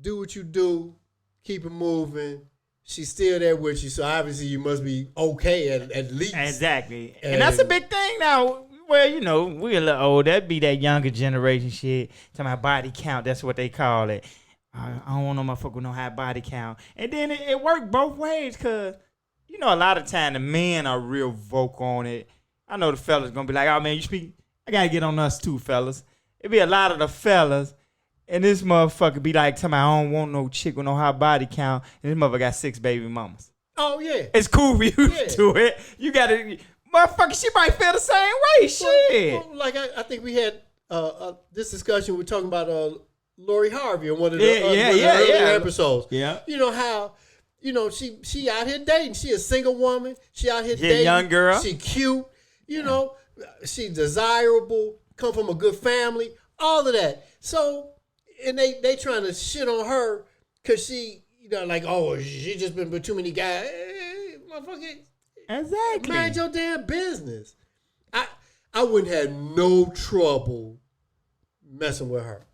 Do what you do. Keep it moving. She's still there with you, so obviously you must be okay at least. Exactly. And that's a big thing now. Well, we're a little old. That'd be that younger generation shit. Talking about body count. That's what they call it. I don't want no motherfucker with no high body count. And then it worked both ways because, a lot of time the men are real vocal on it. I know the fellas going to be like, oh, man, you speak. I got to get on us too, fellas. It be a lot of the fellas. And this motherfucker be like, tell me I don't want no chick with no high body count. And this motherfucker got 6 baby mamas. Oh, yeah. It's cool for you to do it. You got to, motherfucker, she might feel the same way. Shit. Well, like I think we had this discussion. We're talking about Lori Harvey on one of the earlier episodes. Yeah. You know how, she out here dating. She a single woman. She out here dating. Young girl. She cute. She desirable. Come from a good family. All of that. So, and they trying to shit on her because she, she just been with too many guys. Hey, motherfucker. Exactly. Mind your damn business. I wouldn't have no trouble messing with her.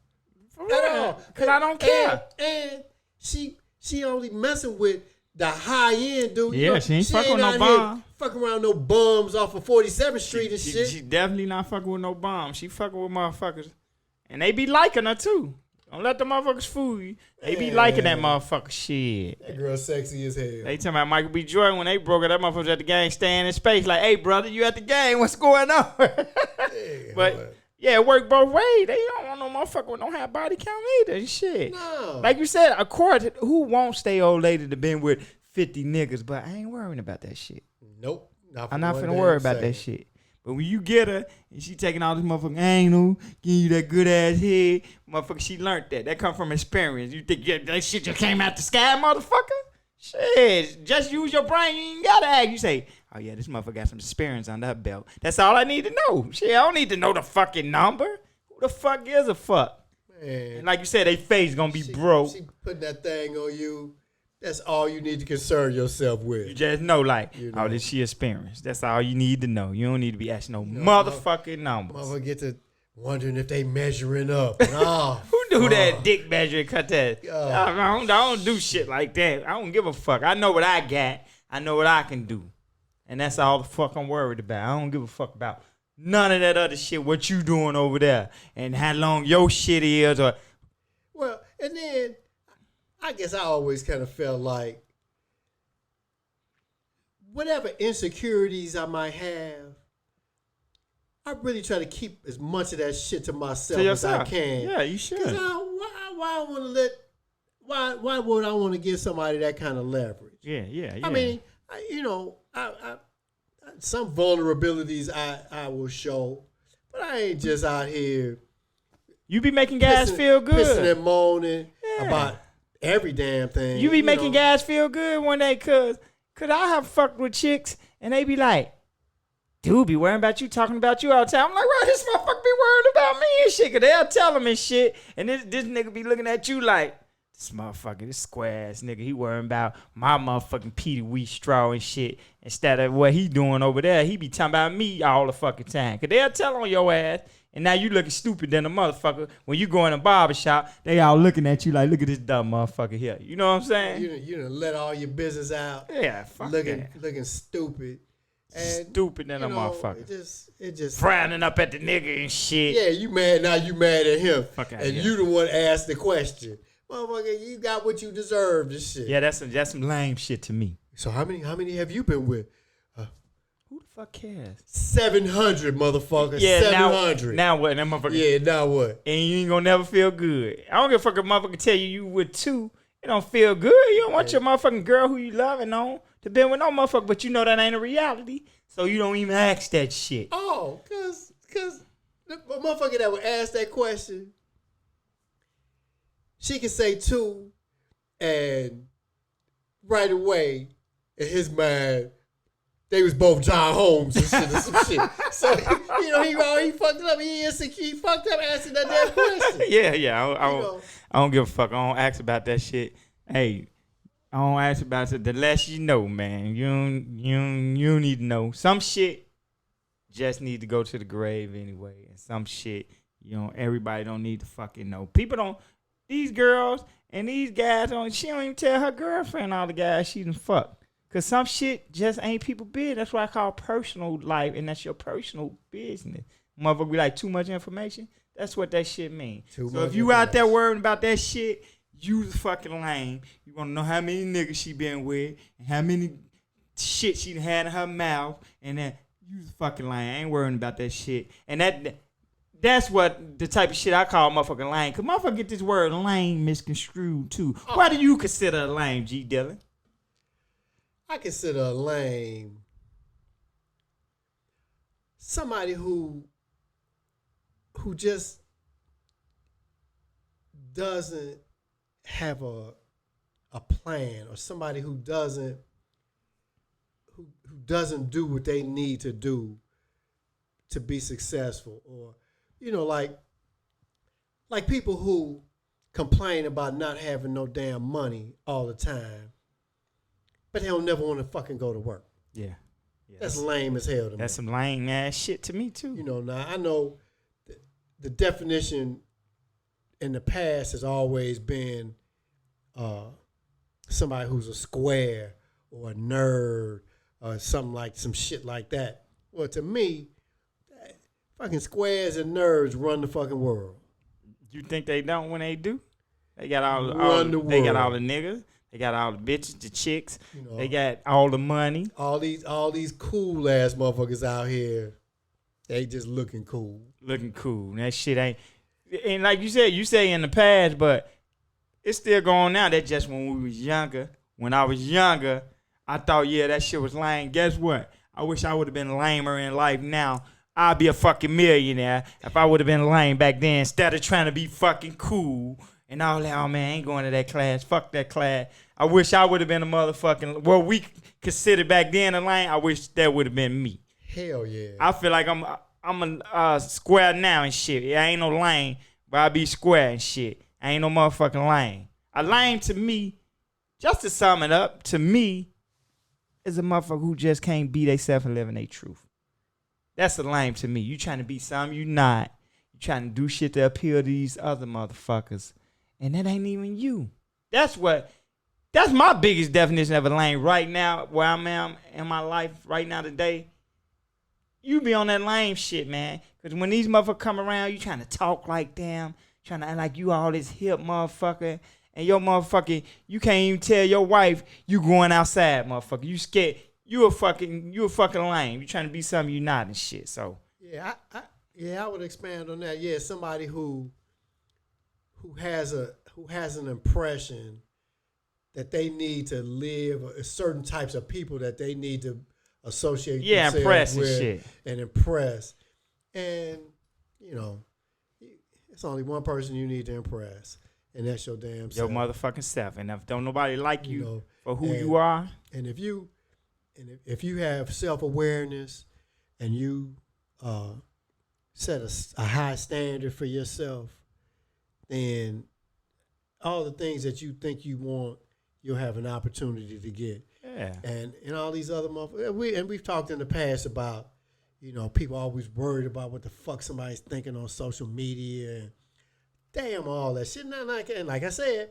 For real. At all. Because I don't care. And she only messing with the high end dude. Yeah, she ain't fucking with no bum. Fucking around no bums off of 47th Street and shit. She definitely not fucking with no bums. She fucking with motherfuckers. And they be liking her too. Don't let the motherfuckers fool you. They be liking that motherfucker shit. That girl sexy as hell. They tell me Michael B. Jordan when they broke it, that motherfucker was at the game staying in space like, hey, brother, you at the game. What's going on? But, it worked both ways. They don't want no motherfucker with no high body count either. Shit. No. Like you said, of course, who won't stay old lady to been with 50 niggas? But I ain't worrying about that shit. Nope. I'm not finna worry about that shit. But when you get her and she taking all this motherfucking anal, giving you that good ass head, motherfucker, she learned that. That come from experience. You think that shit just came out the sky, motherfucker? Shit, just use your brain. You ain't gotta act. You say, oh yeah, this motherfucker got some experience under her belt. That's all I need to know. Shit, I don't need to know the fucking number. Who the fuck gives a fuck? Man. And like you said, they face gonna be broke. She putting that thing on you. That's all you need to concern yourself with. You just know, oh, this she experienced. That's all you need to know. You don't need to be asking motherfucking numbers. Motherfucker get to wondering if they measuring up. Oh, who do that dick measuring cut that? I don't do shit like that. I don't give a fuck. I know what I got. I know what I can do. And that's all the fuck I'm worried about. I don't give a fuck about none of that other shit, what you doing over there, and how long your shit is. Well, and then I guess I always kind of felt like whatever insecurities I might have, I really try to keep as much of that shit to myself as I can. Yeah, you should. Because why would I want to give somebody that kind of leverage? Yeah. I mean, I some vulnerabilities I will show, but I ain't just out here. You be making guys feel good. Pissing and moaning about every damn thing. You be making guys feel good one day, cause I have fucked with chicks and they be like, dude, be worrying about you, talking about you all the time. I'm like, well, this motherfucker be worried about me and shit, cause they'll tell him and shit, and this nigga be looking at you like, this motherfucker, this square ass nigga, he worrying about my motherfucking Petey Wheat straw and shit, instead of what he doing over there. He be talking about me all the fucking time, cause they'll tell on your ass. And now you looking stupid than a motherfucker. When you go in a barbershop, they all looking at you like, look at this dumb motherfucker here. You know what I'm saying? You done let all your business out. Yeah, fuck looking stupid. And, stupid than a motherfucker. It just frowning up at the nigga and shit. Yeah, you mad now, you mad at him. Fuck out and here. you the one asked the question. Motherfucker, you got what you deserve, this shit. Yeah, that's some lame shit to me. So how many have you been with? Who the fuck cares? 700, motherfucker. Yeah, 700. Now what? That motherfucker. Yeah, now what? And you ain't gonna never feel good. I don't give a fuck if a motherfucker tell you with 2. It don't feel good. You don't want your motherfucking girl who you loving on to be with no motherfucker, but you know that ain't a reality. So you don't even ask that shit. Oh, cause the motherfucker that would ask that question, she can say 2, And right away, in his mind, they was both John Holmes and shit or some shit. So, he fucked up. He fucked up answering that damn question. Yeah. I don't give a fuck. I don't ask about that shit. Hey, I don't ask about it. The less you know, man. You don't need to know. Some shit just need to go to the grave anyway. And some shit, everybody don't need to fucking know. People don't, these girls and these guys, she don't even tell her girlfriend all the guys she done fucked. Because some shit just ain't people business. That's what I call personal life, and that's your personal business. Motherfucker be like, too much information? That's what that shit mean. So if you out there worrying about that shit, you the fucking lame. You want to know how many niggas she been with, and how many shit she had in her mouth, and then you the fucking lame. I ain't worrying about that shit. And that's what the type of shit I call motherfucking lame. Because motherfucker get this word lame misconstrued, too. Why do you consider a lame, G. Dillon? I consider a lame somebody who just doesn't have a plan, or somebody who doesn't do what they need to do to be successful, or like people who complain about not having no damn money all the time, but they don't never want to fucking go to work. Yeah. That's lame as hell to me. That's some lame ass shit to me too. Now I know the definition in the past has always been somebody who's a square or a nerd or some shit like that. Well, to me, fucking squares and nerds run the fucking world. You think they don't when they do? They got all the niggas. They got all the bitches, the chicks. They got all the money. All these cool ass motherfuckers out here, they just looking cool. Looking cool. That shit ain't. And like you say in the past, but it's still going now. That's just when we was younger. When I was younger, I thought, that shit was lame. Guess what? I wish I would have been lamer in life now. I'd be a fucking millionaire if I would have been lame back then instead of trying to be fucking cool. And all that, I ain't going to that class. Fuck that class. I wish I would have been a motherfucking, what we considered back then a lame. I wish that would have been me. Hell yeah. I feel like I'm a square now and shit. I ain't no lame, but I be square and shit. I ain't no motherfucking lame. A lame to me, just to sum it up, to me, is a motherfucker who just can't be theyself and living their truth. That's a lame to me. You trying to be something you not. You trying to do shit to appeal to these other motherfuckers. And that ain't even you. That's my biggest definition of a lame right now, where I'm at in my life right now today. You be on that lame shit, man. Because when these motherfuckers come around, you trying to talk like them, trying to act like you all this hip motherfucker. And your motherfucker, you can't even tell your wife you going outside, motherfucker. You scared. You a fucking lame. You trying to be something you not and shit. So I would expand on that. Yeah, somebody who has an impression that they need to live, certain types of people that they need to associate themselves impress with and shit. And impress. And it's only one person you need to impress, and that's your damn self. Your motherfucking self. And if don't nobody like you for who you are. And if you have self-awareness and you set a high standard for yourself, then all the things that you think you want, you'll have an opportunity to get. Yeah. And all these other motherfuckers, we've talked in the past about, people always worried about what the fuck somebody's thinking on social media and damn all that shit. And like I said,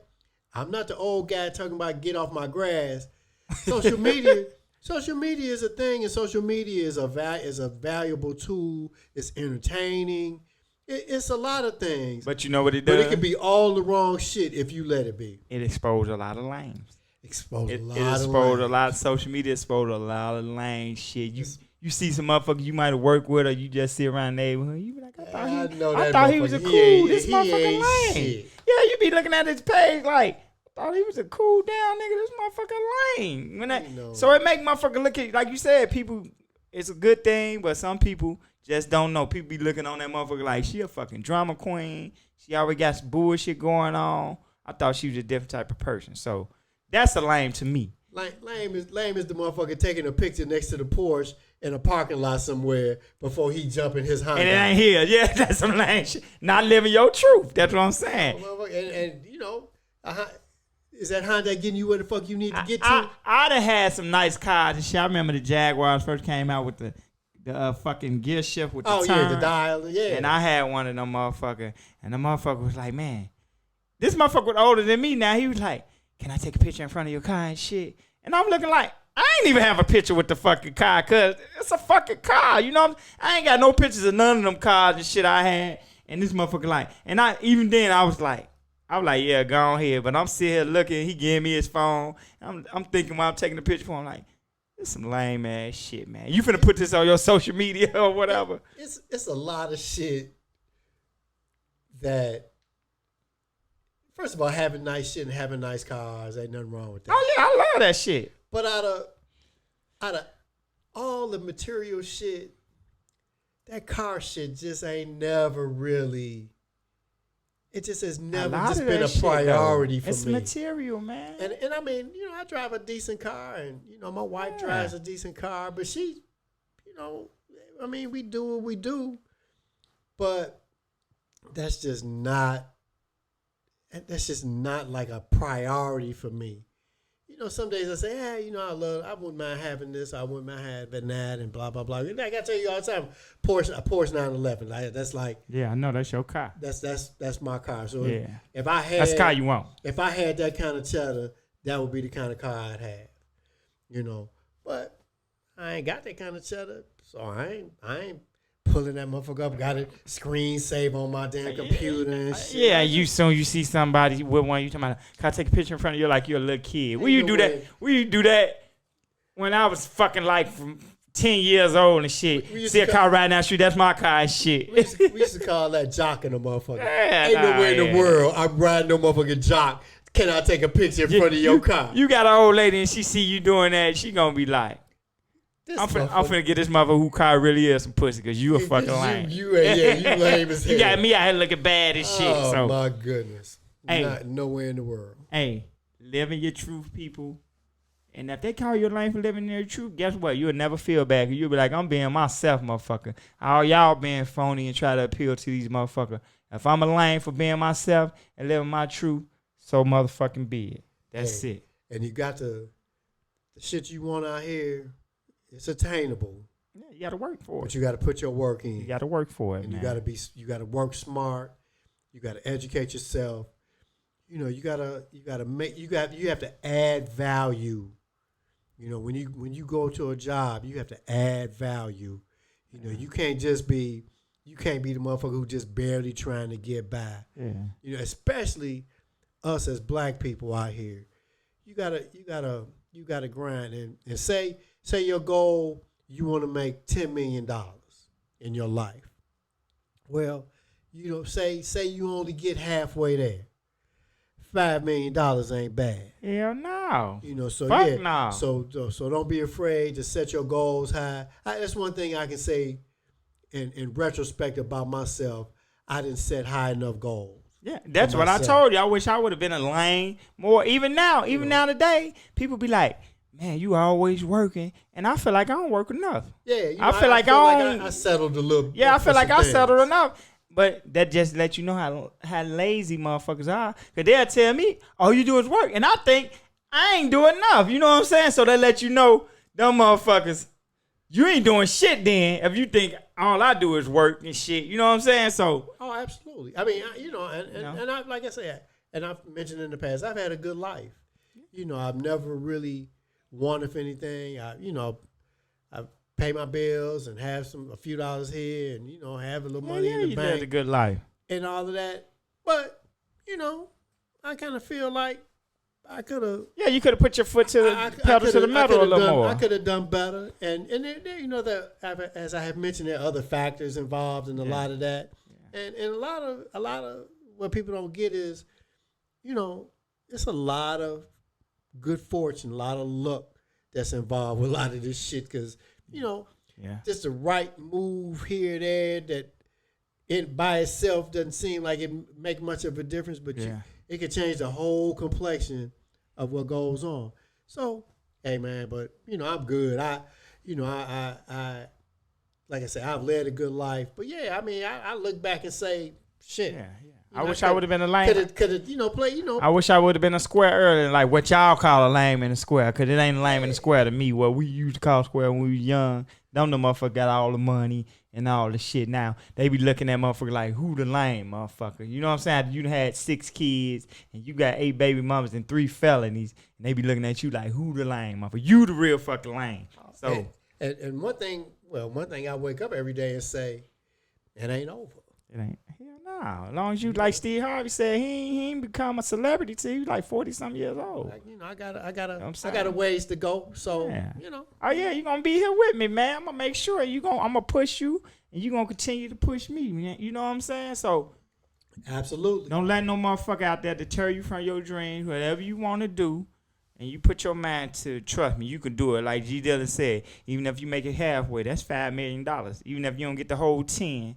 I'm not the old guy talking about get off my grass. Social media is a thing, and social media is a valuable tool. It's entertaining. It's a lot of things. But you know what it does? But it can be all the wrong shit if you let it be. It exposed a lot of lames. Social media exposed a lot of lame shit. You see some motherfucker you might have worked with, or you just sit around the neighborhood. You be like, I thought he was a cool. This motherfucker lame. Yeah, you be looking at his page like, I thought he was a cool down nigga. This motherfucker lame. So it make motherfucker look at, like you said, people. It's a good thing, but some people just don't know. People be looking on that motherfucker like she a fucking drama queen. She already got some bullshit going on. I thought she was a different type of person. So that's a lame to me. Lame is the motherfucker taking a picture next to the Porsche in a parking lot somewhere before he jump in his Honda. And it ain't here. Yeah, that's some lame shit. Not living your truth. That's what I'm saying. And you know, is that Honda getting you where the fuck you need to get to? I'd have had some nice cars and shit. I remember the Jaguars first came out with the fucking gear shift with the turn. The dial, yeah. And I had one of them motherfucker, and the motherfucker was like, man, this motherfucker was older than me now. He was like, can I take a picture in front of your car and shit? And I'm looking like, I ain't even have a picture with the fucking car, cause it's a fucking car, you know? I ain't got no pictures of none of them cars and shit I had. And this motherfucker like, and even then I was like, yeah, go on here. But I'm sitting here looking, he gave me his phone. I'm thinking while I'm taking the picture for him, like, this some lame ass shit, man. You finna put this on your social media or whatever. It's a lot of shit that, first of all, having nice shit and having nice cars, ain't nothing wrong with that. Oh yeah, I love that shit. But out of all the material shit, that car shit just ain't never really. It just has never just been a priority for me. It's material, man. And I mean, you know, I drive a decent car, and you know, my wife drives a decent car, but she, you know, I mean, we do what we do, but that's just not like a priority for me. You know, some days I say, hey, you know, I wouldn't mind having this, I wouldn't mind having that, and blah, blah, blah. And I got to tell you all the time, a Porsche 911, that's like... Yeah, I know, that's your car. That's my car. So yeah. if I had... That's the car you want. If I had that kind of cheddar, that would be the kind of car I'd have. You know, but I ain't got that kind of cheddar, so I ain't pulling that motherfucker up, got it screen save on my damn computer and shit. Yeah, you see somebody with one, you talking about, can I take a picture in front of you like you're a little kid? Will you do that? Will you do that when I was fucking like from 10 years old and shit? See a car right down the street, that's my car and shit. We used to call that jocking a motherfucker. Ain't nowhere in the world I'm riding no motherfucking jock. Can I take a picture in front of your car? You got an old lady and she see you doing that, she gonna be like, I'm finna get this motherfucker who car really is some pussy because you a fucking lame. You lame as hell. You got me out here looking bad as shit. Oh, my goodness. Not nowhere in the world. Hey, living your truth, people. And if they call you lame for living your truth, guess what? You'll never feel bad because you'll be like, I'm being myself, motherfucker. All y'all being phony and try to appeal to these motherfuckers. If I'm a lame for being myself and living my truth, so motherfucking be it. That's it. And you got the shit you want out here. It's attainable. Yeah, you got to work for it. But you got to put your work in. You got to work for it, and man. You got to work smart. You got to educate yourself. You know, you have to add value. You know, when you go to a job, you have to add value. You know, you can't be the motherfucker who just barely trying to get by. Yeah. You know, especially us as black people out here. You gotta grind and say your goal, you want to make $10 million in your life. Well, you know, say you only get halfway there. $5 million ain't bad. Hell no. You know, so fuck yeah. No. So don't be afraid to set your goals high. That's one thing I can say in retrospect about myself. I didn't set high enough goals. Yeah, that's what I told you. I wish I would have been a lane more. Even now today, people be like, man, you always working. And I feel like I don't work enough. Yeah, I feel like I settled a little. Yeah, I feel like I settled enough. But that just lets you know how lazy motherfuckers are. Because they'll tell me, all you do is work. And I think I ain't doing enough. You know what I'm saying? So they let you know, them motherfuckers, you ain't doing shit then if you think all I do is work and shit. You know what I'm saying? So. Oh, absolutely. I mean, and I, like I said, and I've mentioned in the past, I've had a good life. You know, I've never really wanted for anything. I pay my bills and have a few dollars here and, you know, have a little money in the bank. You lived a good life. And all of that. But, you know, I kind of feel like I could have. Yeah, you could have put your foot to the pedal to the metal a little more. I could have done better. And there, you know, as I have mentioned, there are other factors involved in a lot of that. Yeah. And a lot of what people don't get is, you know, it's a lot of good fortune, a lot of luck that's involved with a lot of this shit because, you know, just the right move here and there that it by itself doesn't seem like it make much of a difference, but it can change the whole complexion of what goes on. So, hey man, but I'm good. I like I said, I've led a good life. But yeah, I mean, I look back and say, shit. Yeah. I wish I would have been a lame. Could it, play, I wish I would have been a square earlier, like what y'all call a lame in the square, because it ain't a lame in the square to me. What we used to call square when we was young. Them the motherfucker got all the money and all the shit. Now, they be looking at motherfucker like, who the lame motherfucker? You know what I'm saying? You had 6 kids, and you got 8 baby mamas and 3 felonies, and they be looking at you like, who the lame motherfucker? You the real fucking lame. So, and one thing I wake up every day and say, it ain't over. It ain't. Hell no. As long as you, like Steve Harvey said, he ain't become a celebrity till you like 40-something years old. Like, I got a ways to go. So, Oh yeah, you gonna be here with me, man. I'm gonna make sure I'm gonna push you, and you gonna continue to push me, man. You know what I'm saying? So, absolutely. Don't let no motherfucker out there deter you from your dreams. Whatever you want to do, and you put your mind to, trust me, you can do it. Like G. Dillon said, even if you make it halfway, that's $5 million. Even if you don't get the whole 10.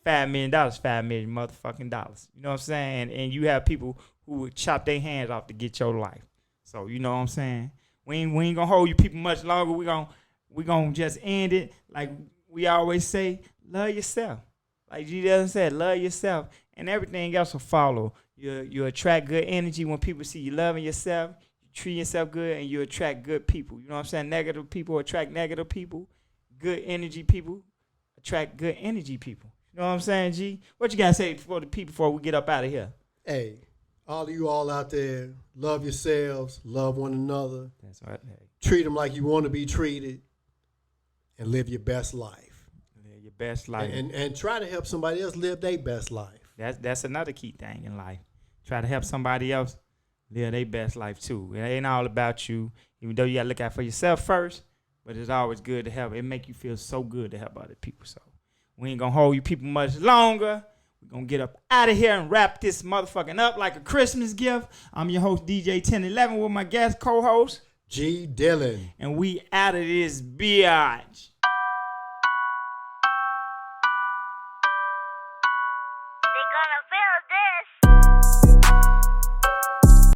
$5 million, $5 million motherfucking dollars. You know what I'm saying? And you have people who would chop their hands off to get your life. So you know what I'm saying? We ain't gonna hold you people much longer. We gonna just end it like we always say. Love yourself. Like G Dillon said, love yourself, and everything else will follow. You attract good energy when people see you loving yourself. You treat yourself good, and you attract good people. You know what I'm saying? Negative people attract negative people. Good energy people attract good energy people. You know what I'm saying, G? What you got to say for the people before we get up out of here? Hey, all of you all out there, love yourselves, love one another. That's right. Hey. Treat them like you want to be treated, and live your best life. Live your best life. And try to help somebody else live their best life. That's another key thing in life. Try to help somebody else live their best life, too. It ain't all about you, even though you got to look out for yourself first, but it's always good to help. It make you feel so good to help other people, so. We ain't gonna hold you people much longer. We're gonna get up out of here and wrap this motherfucking up like a Christmas gift. I'm your host, DJ 1011, with my guest co-host, G. Dillon. And we out of this biatch. They gonna feel this.